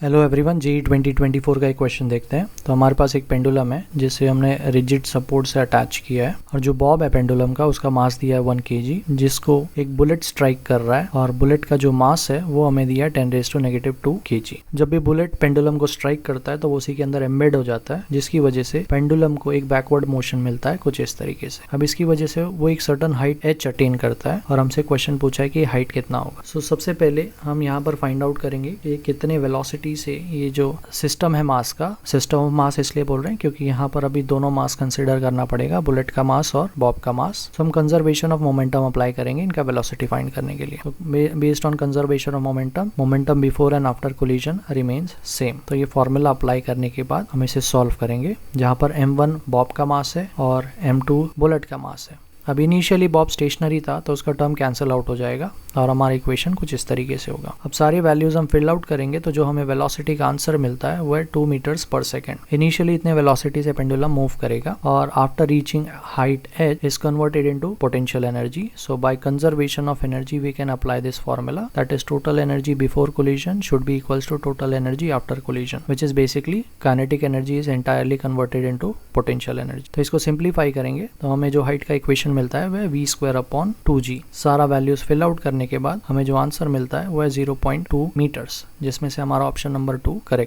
Hello everyone, जी 2024 का एक question देखते हैं। तो हमारे पास एक पेंडुलम है जिसे हमने रिजिड सपोर्ट से अटैच किया है और जो बॉब है पेंडुलम का उसका मास दिया है 1 kg, जिसको एक बुलेट स्ट्राइक कर रहा है और बुलेट का जो मास है वो हमें दिया है 10⁻²² kg। जब भी बुलेट पेंडुलम को स्ट्राइक करता है तो वो उसी के अंदर एम्बेड हो जाता है, जिसकी वजह से पेंडुलम को एक बैकवर्ड मोशन मिलता है कुछ इस तरीके से। अब इसकी वजह से वो एक सर्टन हाइट h अटेन करता है और हमसे क्वेश्चन पूछा है कि हाइट कितना होगा। सो सबसे पहले हम यहाँ पर फाइंड आउट करेंगे कि कितने वेलोसिटी से ये जो सिस्टम है मास का, सिस्टम ऑफ मास इसलिए बोल रहे हैं क्योंकि यहाँ पर अभी दोनों मास कंसीडर करना पड़ेगा, बुलेट का मास और बॉब का मास। तो हम कंजर्वेशन ऑफ मोमेंटम अप्लाई करेंगे इनका वेलोसिटी फाइंड करने के लिए। तो based on conservation of momentum before and after collision remains same. तो ये फॉर्मूला अप्लाई करने के बाद हम इसे सॉल्व करेंगे, जहाँ पर m1 बॉब का मास है और m2 बुलेट का मास है। अब इनिशियली बॉब स्टेशनरी था तो उसका टर्म कैंसिल आउट हो जाएगा और हमारा इक्वेशन कुछ इस तरीके से होगा। अब सारी वैल्यूज हम फिल आउट करेंगे तो जो हमें वेलोसिटी का आंसर मिलता है वो है 2 मीटर्स पर सेकेंड। इनिशियली इतने वेलोसिटी से पेंडुलम मूव करेगा और after reaching height h is converted into potential energy. So by conservation of energy we can apply this formula, that is total energy before collision should be equals to total energy after collision, which is basically kinetic energy is entirely converted into potential energy. तो इसको simplify करेंगे तो हमें जो height का equation मिलता है वह v²/2g। सारा वैल्यूज फिल आउट करने के बाद हमें जो आंसर मिलता है वो है 0.2 मीटर्स, जिसमें से हमारा ऑप्शन नंबर 2 करेक्ट।